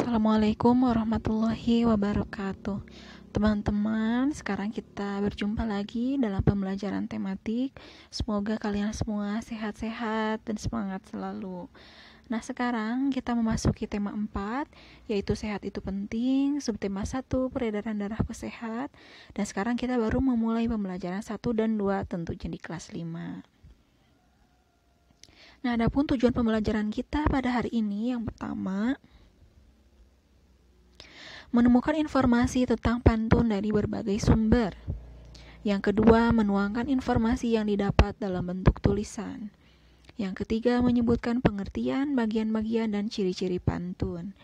Assalamualaikum warahmatullahi wabarakatuh. Teman-teman, sekarang kita berjumpa lagi dalam pembelajaran tematik. Semoga kalian semua sehat-sehat dan semangat selalu. Nah, sekarang kita memasuki tema 4, yaitu sehat itu penting. Subtema 1, peredaran darahku sehat. Dan sekarang kita baru memulai pembelajaran 1 dan 2, tentunya di kelas 5. Nah, adapun tujuan pembelajaran kita pada hari ini, yang pertama, menemukan informasi tentang pantun dari berbagai sumber. Yang kedua, menuangkan informasi yang didapat dalam bentuk tulisan. Yang ketiga, menyebutkan pengertian, bagian-bagian, dan ciri-ciri pantun.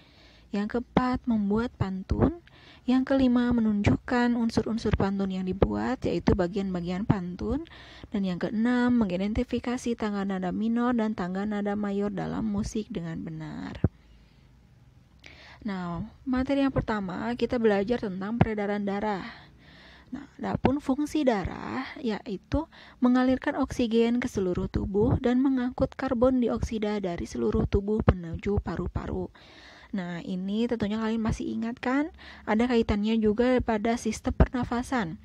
Yang keempat, membuat pantun. Yang kelima, menunjukkan unsur-unsur pantun yang dibuat, yaitu bagian-bagian pantun. Dan yang keenam, mengidentifikasi tangga nada minor dan tangga nada mayor dalam musik dengan benar. Nah, materi yang pertama kita belajar tentang peredaran darah. Nah, adapun fungsi darah yaitu mengalirkan oksigen ke seluruh tubuh dan mengangkut karbon dioksida dari seluruh tubuh menuju paru-paru. Nah, ini tentunya kalian masih ingat kan? Ada kaitannya juga pada sistem pernafasan,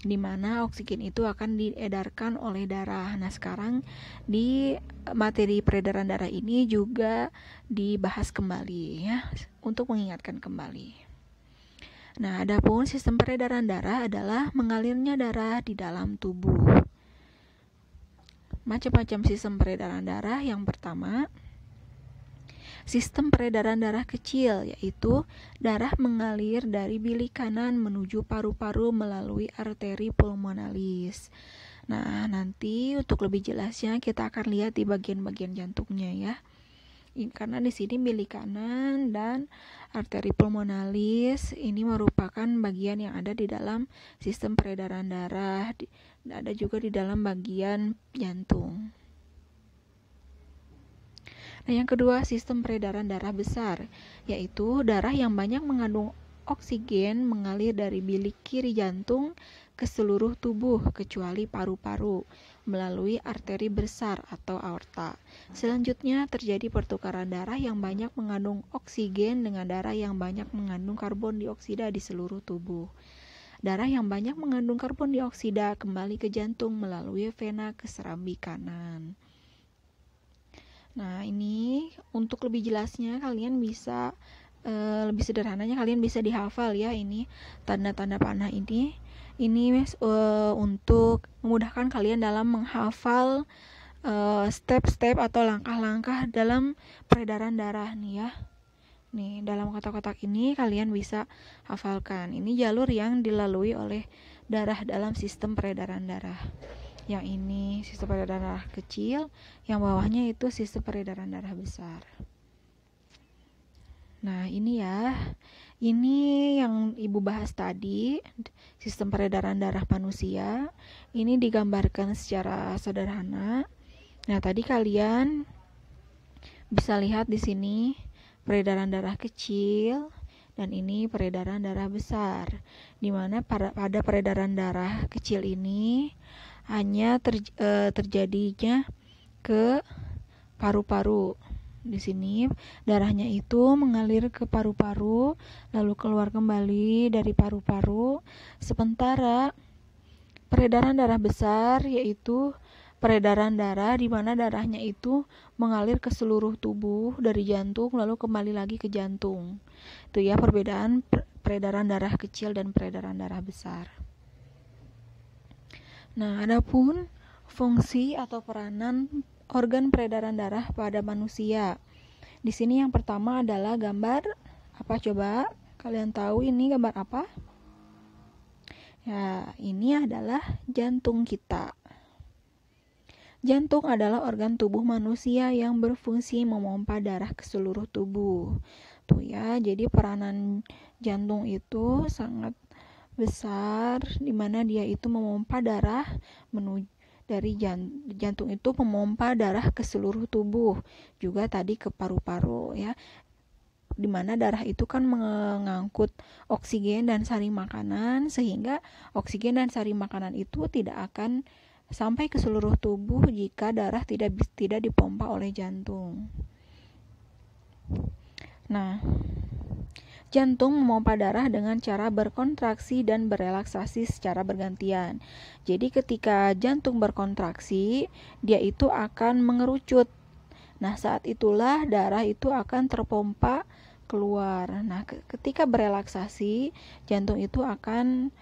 di mana oksigen itu akan diedarkan oleh darah. Nah, sekarang di materi peredaran darah ini juga dibahas kembali ya, untuk mengingatkan kembali. Nah, adapun sistem peredaran darah adalah mengalirnya darah di dalam tubuh. Macam-macam sistem peredaran darah. Yang pertama, sistem peredaran darah kecil, yaitu darah mengalir dari bilik kanan menuju paru-paru melalui arteri pulmonalis. Nah, nanti untuk lebih jelasnya kita akan lihat di bagian-bagian jantungnya ya. Karena di sini bilik kanan dan arteri pulmonalis ini merupakan bagian yang ada di dalam sistem peredaran darah, ada juga di dalam bagian jantung. Nah, yang kedua, sistem peredaran darah besar, yaitu darah yang banyak mengandung oksigen mengalir dari bilik kiri jantung ke seluruh tubuh kecuali paru-paru melalui arteri besar atau aorta. Selanjutnya terjadi pertukaran darah yang banyak mengandung oksigen dengan darah yang banyak mengandung karbon dioksida di seluruh tubuh. Darah yang banyak mengandung karbon dioksida kembali ke jantung melalui vena ke serambi kanan. Nah, ini untuk lebih jelasnya kalian bisa lebih sederhananya kalian bisa dihafal ya, ini tanda-tanda panah ini untuk memudahkan kalian dalam menghafal step-step atau langkah-langkah dalam peredaran darah nih ya. Nih, dalam kotak-kotak ini kalian bisa hafalkan. Ini jalur yang dilalui oleh darah dalam sistem peredaran darah. Yang ini sistem peredaran darah kecil, yang bawahnya itu sistem peredaran darah besar. Nah, ini ya. Ini yang Ibu bahas tadi, sistem peredaran darah manusia. Ini digambarkan secara sederhana. Nah, tadi kalian bisa lihat di sini peredaran darah kecil dan ini peredaran darah besar. Di mana pada peredaran darah kecil ini hanya terjadinya ke paru-paru. Di sini darahnya itu mengalir ke paru-paru lalu keluar kembali dari paru-paru. Sementara peredaran darah besar yaitu peredaran darah di mana darahnya itu mengalir ke seluruh tubuh dari jantung lalu kembali lagi ke jantung. Itu ya perbedaan peredaran darah kecil dan peredaran darah besar. Nah, adapun fungsi atau peranan organ peredaran darah pada manusia. Di sini yang pertama adalah gambar apa coba? Kalian tahu ini gambar apa? Ya, ini adalah jantung kita. Jantung adalah organ tubuh manusia yang berfungsi memompa darah ke seluruh tubuh. Tuh ya, jadi peranan jantung itu sangat besar, di mana dia itu memompa darah menuju dari jantung itu memompa darah ke seluruh tubuh, juga tadi ke paru-paru ya, di mana darah itu kan mengangkut oksigen dan sari makanan, sehingga oksigen dan sari makanan itu tidak akan sampai ke seluruh tubuh jika darah tidak dipompa oleh jantung. Nah, Jantung memompa darah dengan cara berkontraksi dan berelaksasi secara bergantian. Jadi ketika jantung berkontraksi, dia itu akan mengerucut. Nah, saat itulah darah itu akan terpompa keluar. Nah, ketika berelaksasi, jantung itu akan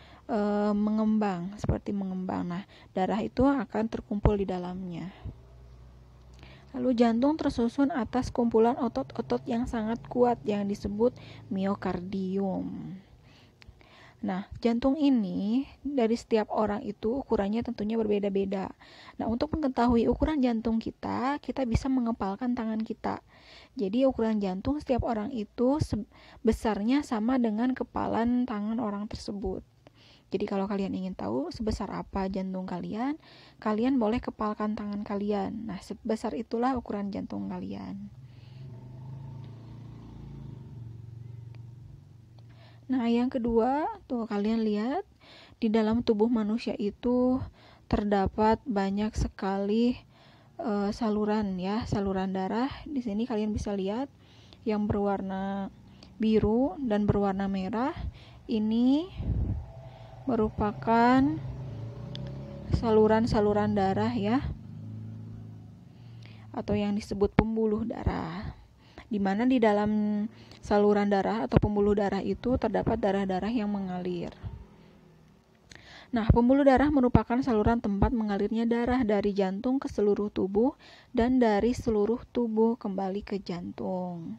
mengembang, seperti mengembang. Nah, darah itu akan terkumpul di dalamnya. Lalu jantung tersusun atas kumpulan otot-otot yang sangat kuat yang disebut miokardium. Nah, jantung ini dari setiap orang itu ukurannya tentunya berbeda-beda. Nah, untuk mengetahui ukuran jantung kita bisa mengepalkan tangan kita. Jadi ukuran jantung setiap orang itu besarnya sama dengan kepalan tangan orang tersebut. Jadi kalau kalian ingin tahu sebesar apa jantung kalian, kalian boleh kepalkan tangan kalian. Nah, sebesar itulah ukuran jantung kalian. Nah, yang kedua, tuh kalian lihat di dalam tubuh manusia itu terdapat banyak sekali saluran darah. Di sini kalian bisa lihat yang berwarna biru dan berwarna merah. Ini merupakan saluran-saluran darah ya, atau yang disebut pembuluh darah, di mana di dalam saluran darah atau pembuluh darah itu terdapat darah-darah yang mengalir. Nah, pembuluh darah merupakan saluran tempat mengalirnya darah dari jantung ke seluruh tubuh dan dari seluruh tubuh kembali ke jantung.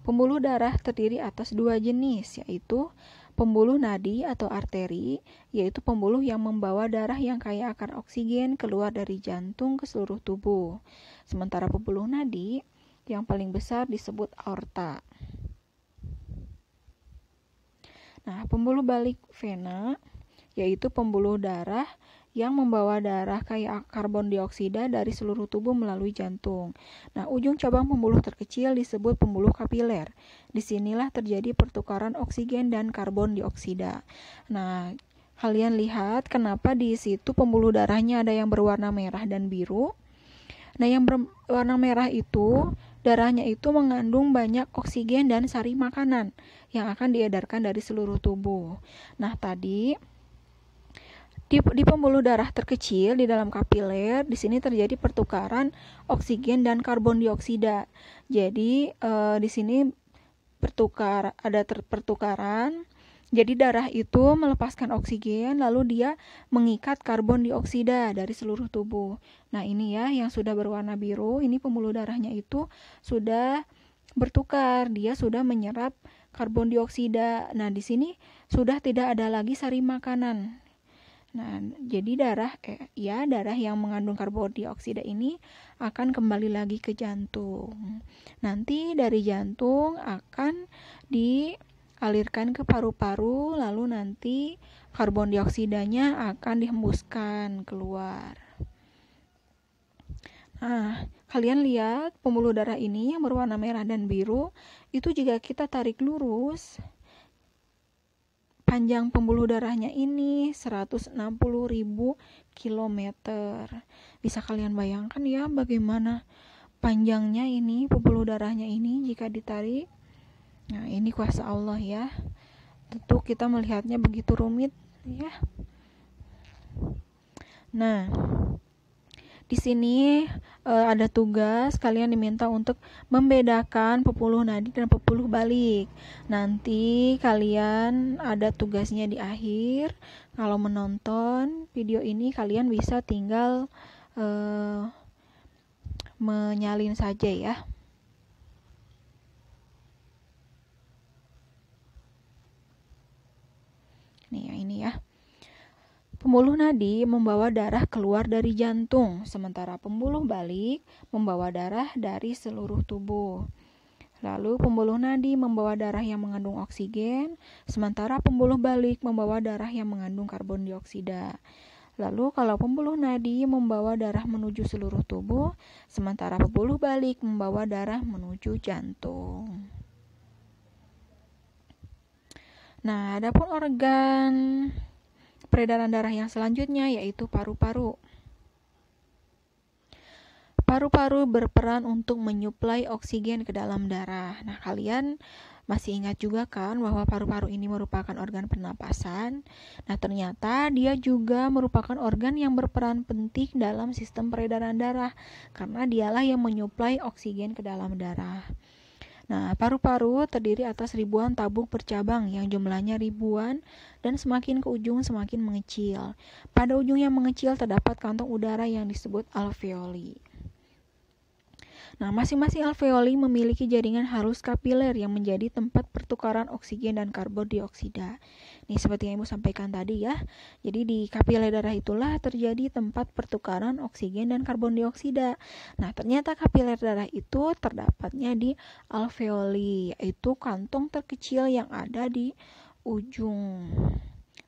Pembuluh darah terdiri atas dua jenis, yaitu pembuluh nadi atau arteri, yaitu pembuluh yang membawa darah yang kaya akan oksigen keluar dari jantung ke seluruh tubuh. Sementara pembuluh nadi yang paling besar disebut aorta. Nah, pembuluh balik vena yaitu pembuluh darah yang membawa darah kaya karbon dioksida dari seluruh tubuh melalui jantung. Nah, ujung cabang pembuluh terkecil disebut pembuluh kapiler. Disinilah terjadi pertukaran oksigen dan karbon dioksida. Nah, kalian lihat kenapa di situ pembuluh darahnya ada yang berwarna merah dan biru. Nah, yang berwarna merah itu darahnya itu mengandung banyak oksigen dan sari makanan yang akan diedarkan dari seluruh tubuh. Nah, tadi di pembuluh darah terkecil di dalam kapiler, di sini terjadi pertukaran oksigen dan karbon dioksida. Jadi di sini ada pertukaran. Jadi darah itu melepaskan oksigen, lalu dia mengikat karbon dioksida dari seluruh tubuh. Nah, ini ya yang sudah berwarna biru, ini pembuluh darahnya itu sudah bertukar, dia sudah menyerap karbon dioksida. Nah, di sini sudah tidak ada lagi sari makanan. Nah, jadi darah yang mengandung karbon dioksida ini akan kembali lagi ke jantung. Nanti dari jantung akan dialirkan ke paru-paru, lalu nanti karbon dioksidanya akan dihembuskan keluar. Nah, kalian lihat pembuluh darah ini yang berwarna merah dan biru, itu jika kita tarik lurus, panjang pembuluh darahnya ini 160.000 kilometer. Bisa kalian bayangkan ya bagaimana panjangnya ini pembuluh darahnya ini jika ditarik. Nah, ini kuasa Allah ya. Tentu kita melihatnya begitu rumit ya. Nah, di sini ada tugas, kalian diminta untuk membedakan pembuluh nadi dan pembuluh balik. Nanti kalian ada tugasnya di akhir. Kalau menonton video ini kalian bisa tinggal menyalin saja ya. Nih, ini ya. Pembuluh nadi membawa darah keluar dari jantung, sementara pembuluh balik membawa darah dari seluruh tubuh. Lalu pembuluh nadi membawa darah yang mengandung oksigen, sementara pembuluh balik membawa darah yang mengandung karbon dioksida. Lalu kalau pembuluh nadi membawa darah menuju seluruh tubuh, sementara pembuluh balik membawa darah menuju jantung. Nah, adapun organ peredaran darah yang selanjutnya yaitu paru-paru. Paru-paru berperan untuk menyuplai oksigen ke dalam darah. Nah, kalian Masih ingat juga kan bahwa paru-paru ini merupakan organ pernapasan? Nah, ternyata dia juga merupakan organ yang berperan penting dalam sistem peredaran darah karena dialah yang menyuplai oksigen ke dalam darah. Nah, paru-paru terdiri atas ribuan tabung bercabang yang jumlahnya ribuan dan semakin ke ujung semakin mengecil. Pada ujung yang mengecil terdapat kantong udara yang disebut alveoli. Nah, masing-masing alveoli memiliki jaringan halus kapiler yang menjadi tempat pertukaran oksigen dan karbon dioksida. Ini seperti yang Ibu sampaikan tadi ya. Jadi di kapiler darah itulah terjadi tempat pertukaran oksigen dan karbon dioksida. Nah, ternyata kapiler darah itu terdapatnya di alveoli, yaitu kantong terkecil yang ada di ujung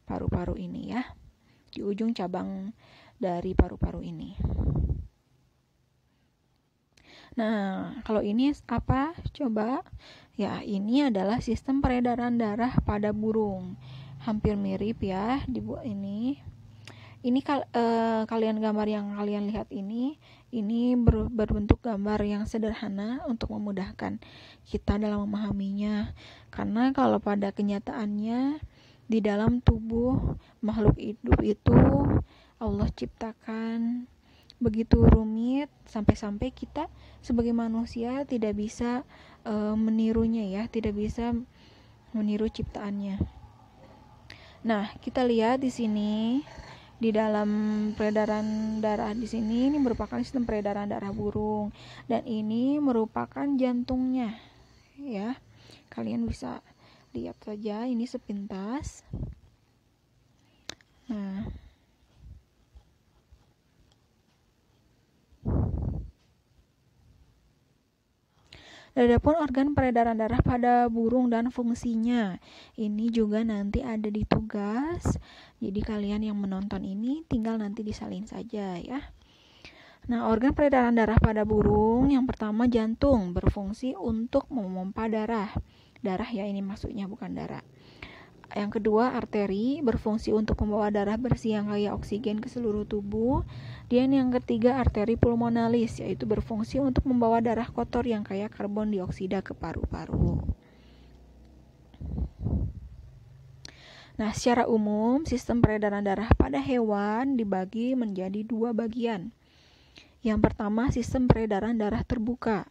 paru-paru ini ya. Di ujung cabang dari paru-paru ini. Nah, kalau ini apa? Coba. Ya, ini adalah sistem peredaran darah pada burung. Hampir mirip ya dibuat ini. Ini kalian gambar yang kalian lihat ini berbentuk gambar yang sederhana untuk memudahkan kita dalam memahaminya. Karena kalau pada kenyataannya di dalam tubuh makhluk hidup itu Allah ciptakan begitu rumit sampai-sampai kita sebagai manusia tidak bisa menirunya ya, tidak bisa meniru ciptaannya. Nah, kita lihat di sini di dalam peredaran darah di sini ini merupakan sistem peredaran darah burung dan ini merupakan jantungnya ya. Kalian bisa lihat saja ini sepintas. Nah, adapun organ peredaran darah pada burung dan fungsinya, ini juga nanti ada di tugas. Jadi kalian yang menonton ini tinggal nanti disalin saja ya. Nah, organ peredaran darah pada burung yang pertama jantung, berfungsi untuk memompa darah. Darah ya ini maksudnya, bukan darah. Yang kedua arteri, berfungsi untuk membawa darah bersih yang kaya oksigen ke seluruh tubuh. Dan yang ketiga arteri pulmonalis, yaitu berfungsi untuk membawa darah kotor yang kaya karbon dioksida ke paru-paru. Nah, secara umum sistem peredaran darah pada hewan dibagi menjadi dua bagian. Yang pertama sistem peredaran darah terbuka.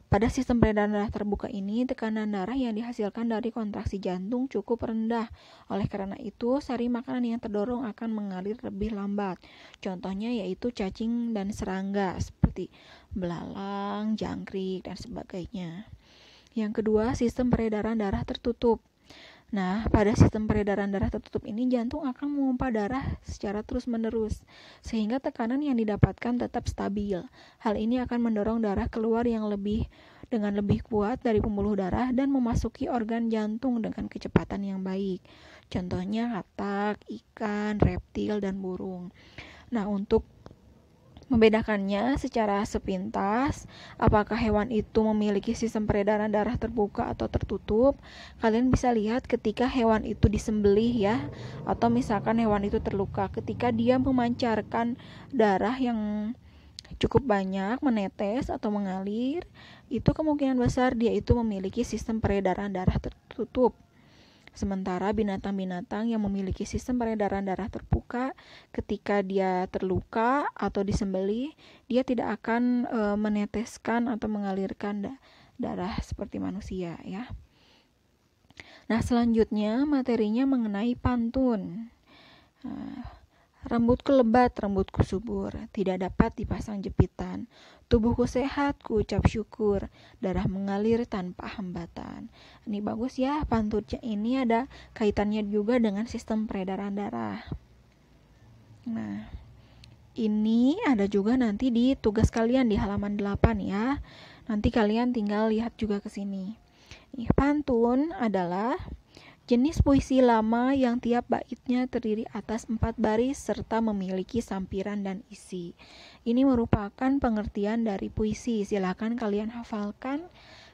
Pada sistem peredaran darah terbuka ini, tekanan darah yang dihasilkan dari kontraksi jantung cukup rendah. Oleh karena itu, sari makanan yang terdorong akan mengalir lebih lambat. Contohnya yaitu cacing dan serangga, seperti belalang, jangkrik, dan sebagainya. Yang kedua, sistem peredaran darah tertutup. Nah, pada sistem peredaran darah tertutup ini, jantung akan memompa darah secara terus-menerus, sehingga tekanan yang didapatkan tetap stabil. Hal ini akan mendorong darah keluar dengan lebih kuat dari pembuluh darah dan memasuki organ jantung dengan kecepatan yang baik. Contohnya katak, ikan, reptil, dan burung. Nah, untuk membedakannya secara sepintas, apakah hewan itu memiliki sistem peredaran darah terbuka atau tertutup, kalian bisa lihat ketika hewan itu disembelih ya, atau misalkan hewan itu terluka, ketika dia memancarkan darah yang cukup banyak, menetes atau mengalir, itu kemungkinan besar dia itu memiliki sistem peredaran darah tertutup. Sementara binatang-binatang yang memiliki sistem peredaran darah terbuka, ketika dia terluka atau disembelih, dia tidak akan meneteskan atau mengalirkan darah seperti manusia ya. Nah, selanjutnya materinya mengenai pantun. Rambutku lebat, rambutku subur, tidak dapat dipasang jepitan. Tubuhku sehat, ku ucap syukur, darah mengalir tanpa hambatan. Ini bagus ya, pantunnya ini ada kaitannya juga dengan sistem peredaran darah. Nah, ini ada juga nanti di tugas kalian di halaman 8 ya. Nanti kalian tinggal lihat juga ke sini. Pantun adalah jenis puisi lama yang tiap baitnya terdiri atas 4 baris serta memiliki sampiran dan isi. Ini merupakan pengertian dari puisi. Silakan kalian hafalkan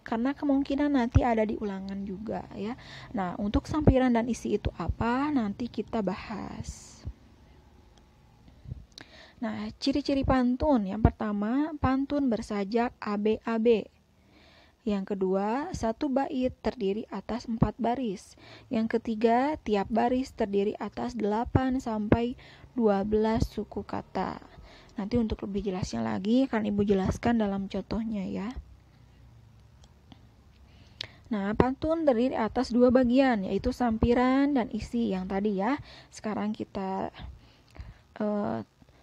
karena kemungkinan nanti ada di ulangan juga ya. Nah, untuk sampiran dan isi itu apa? Nanti kita bahas. Nah, ciri-ciri pantun. Yang pertama, pantun bersajak ABAB. Yang kedua, satu bait terdiri atas 4 baris. Yang ketiga, tiap baris terdiri atas 8 sampai 12 suku kata. Nanti untuk lebih jelasnya lagi akan Ibu jelaskan dalam contohnya ya. Nah, pantun terdiri atas 2 bagian, yaitu sampiran dan isi yang tadi ya. Sekarang kita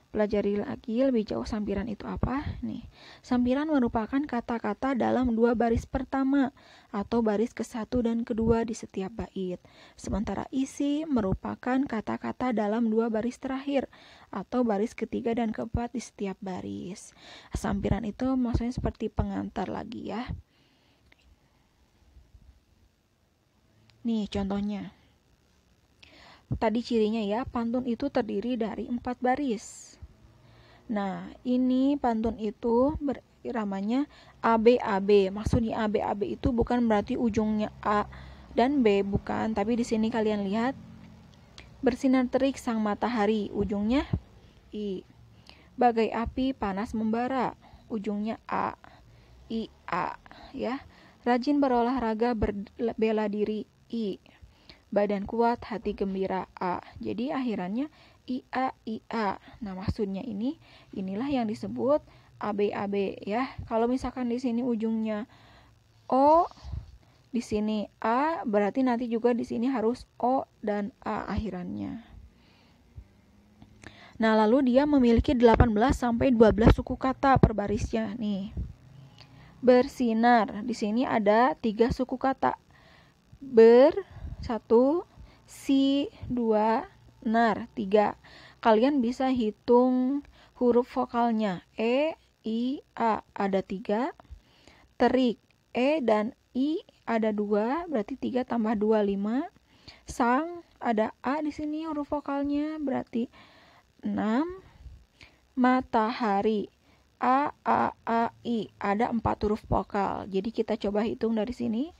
pelajari lagi lebih jauh sampiran itu apa. Nih, sampiran merupakan kata-kata dalam 2 baris pertama atau baris ke-1 dan ke-2 di setiap bait. Sementara isi merupakan kata-kata dalam 2 baris terakhir atau baris ke-3 dan ke-4 di setiap baris. Sampiran itu maksudnya seperti pengantar lagi ya. Nih contohnya. Tadi cirinya ya, pantun itu terdiri dari 4 baris. Nah, ini pantun itu iramanya ABAB. Maksudnya ABAB itu bukan berarti ujungnya A dan B, bukan. Tapi di sini kalian lihat, bersinar terik sang matahari, ujungnya I. Bagai api panas membara, ujungnya A, I, A. Ya. Rajin berolahraga berbela diri, I. Badan kuat, hati gembira, A. Jadi akhirannya IA, IA. Nah, maksudnya inilah yang disebut ABAB ya. Kalau misalkan di sini ujungnya O, di sini A, berarti nanti juga di sini harus O dan A akhirannya. Nah, lalu dia memiliki 18 sampai 12 suku kata per barisnya nih. Bersinar, di sini ada 3 suku kata. Ber 1, si 2, nar 3. Kalian bisa hitung huruf vokalnya. E, I, A ada 3. Terik, E dan I ada 2, berarti 3 tambah 2, 5. Sang ada A di sini huruf vokalnya, berarti 6. Matahari, A, I ada 4 huruf vokal. Jadi kita coba hitung dari sini.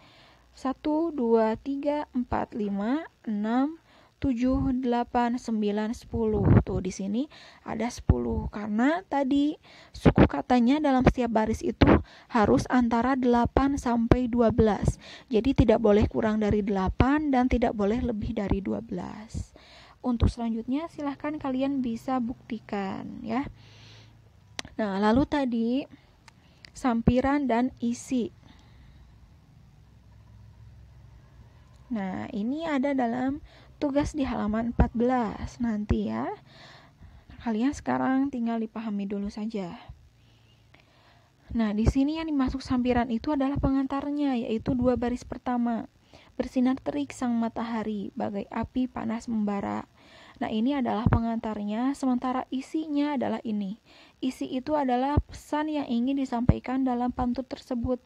1, 2, 3, 4, 5, 6, 7, 8, 9, 10. Tuh di sini ada 10 karena tadi suku katanya dalam setiap baris itu harus antara 8 sampai 12. Jadi tidak boleh kurang dari 8 dan tidak boleh lebih dari 12. Untuk selanjutnya silahkan kalian bisa buktikan ya. Nah, lalu tadi sampiran dan isi. Nah, ini ada dalam tugas di halaman 14 nanti ya. Kalian sekarang tinggal dipahami dulu saja. Nah, di sini yang dimaksud sampiran itu adalah pengantarnya, yaitu 2 baris pertama. Bersinar terik sang matahari, bagai api panas membara. Nah, ini adalah pengantarnya, sementara isinya adalah ini. Isi itu adalah pesan yang ingin disampaikan dalam pantun tersebut.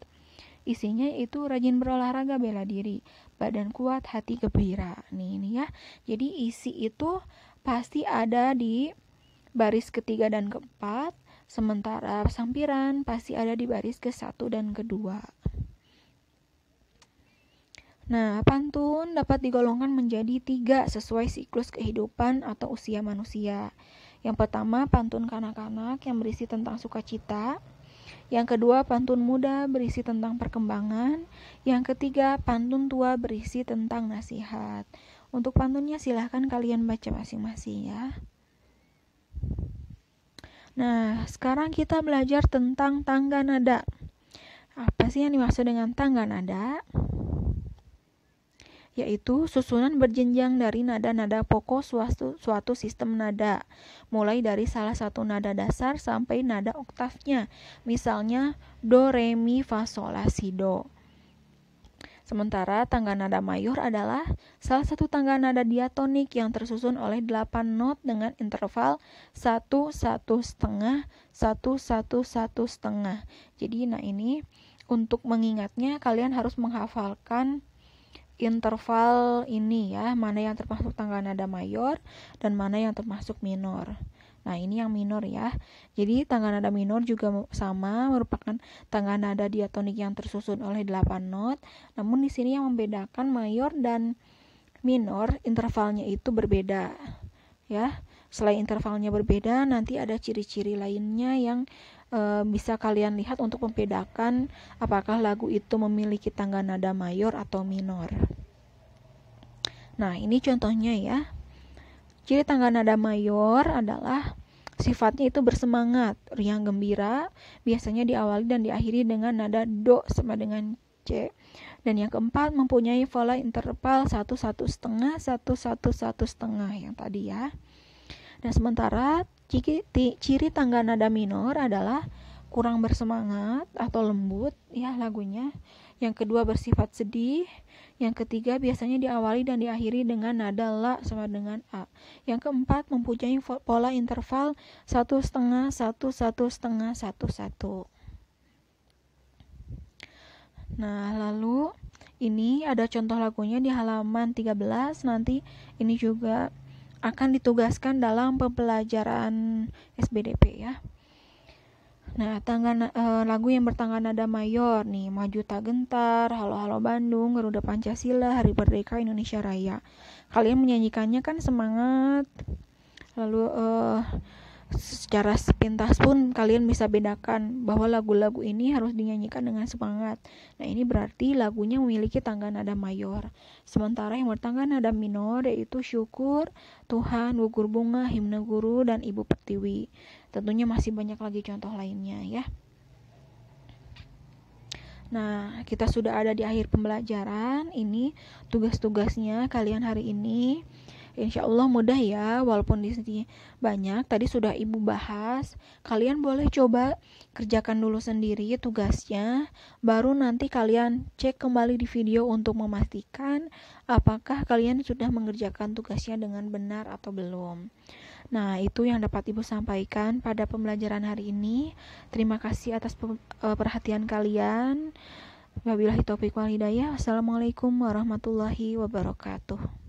Isinya itu rajin berolahraga bela diri, badan kuat, hati gembira. Ini ya. Jadi isi itu pasti ada di baris ke-3 dan ke-4, sementara sampiran pasti ada di baris ke-1 dan ke-2. Nah, pantun dapat digolongkan menjadi 3 sesuai siklus kehidupan atau usia manusia. Yang pertama, pantun kanak-kanak yang berisi tentang sukacita. Yang kedua, pantun muda berisi tentang perkembangan. Yang ketiga, pantun tua berisi tentang nasihat. Untuk pantunnya silahkan kalian baca masing-masing ya. Nah, sekarang kita belajar tentang tangga nada. Apa sih yang dimaksud dengan tangga nada? Yaitu susunan berjenjang dari nada-nada pokok suatu sistem nada, mulai dari salah satu nada dasar sampai nada oktavnya. Misalnya do, re, mi, fa, sol, la, si, do. Sementara tangga nada mayor adalah salah satu tangga nada diatonik yang tersusun oleh 8 not dengan interval 1, 1 setengah, 1, 1, 1 setengah. Jadi nah ini untuk mengingatnya kalian harus menghafalkan interval ini ya, mana yang termasuk tangga nada mayor dan mana yang termasuk minor. Nah, ini yang minor ya. Jadi tangga nada minor juga sama, merupakan tangga nada diatonik yang tersusun oleh 8 not. Namun di sini yang membedakan mayor dan minor, intervalnya itu berbeda. Ya. Selain intervalnya berbeda, nanti ada ciri-ciri lainnya yang bisa kalian lihat untuk membedakan apakah lagu itu memiliki tangga nada mayor atau minor. Nah, ini contohnya ya. Ciri tangga nada mayor adalah sifatnya itu bersemangat, riang gembira, biasanya diawali dan diakhiri dengan nada do sama dengan C. Dan yang keempat, mempunyai pola interval 1-1,5, 1-1-1,5 yang tadi ya. Dan sementara ciri tangga nada minor adalah kurang bersemangat atau lembut ya lagunya. Yang kedua bersifat sedih. Yang ketiga biasanya diawali dan diakhiri dengan nada la sama dengan a. Yang keempat mempunyai pola interval 1,5, 1-1,5, 1-1. Nah, lalu ini ada contoh lagunya di halaman 13. Nanti ini juga akan ditugaskan dalam pembelajaran SBDP ya. Nah, lagu yang bertangga nada mayor nih, Maju Tak Gentar, Halo Halo Bandung, Garuda Pancasila, Hari Merdeka Indonesia Raya. Kalian menyanyikannya kan semangat. Lalu secara sepintas pun kalian bisa bedakan bahwa lagu-lagu ini harus dinyanyikan dengan semangat. Nah, ini berarti lagunya memiliki tangga nada mayor. Sementara yang bertangga nada minor yaitu Syukur, Tuhan, Gugur Bunga, Himne Guru, dan Ibu Pertiwi. Tentunya masih banyak lagi contoh lainnya ya. Nah, kita sudah ada di akhir pembelajaran. Ini tugas-tugasnya kalian hari ini. Insya Allah mudah ya, walaupun di sini banyak. Tadi sudah Ibu bahas. Kalian boleh coba kerjakan dulu sendiri tugasnya. Baru nanti kalian cek kembali di video untuk memastikan apakah kalian sudah mengerjakan tugasnya dengan benar atau belum. Nah, itu yang dapat Ibu sampaikan pada pembelajaran hari ini. Terima kasih atas perhatian kalian. Wabillahi taufiq wal hidayah. Wassalamualaikum warahmatullahi wabarakatuh.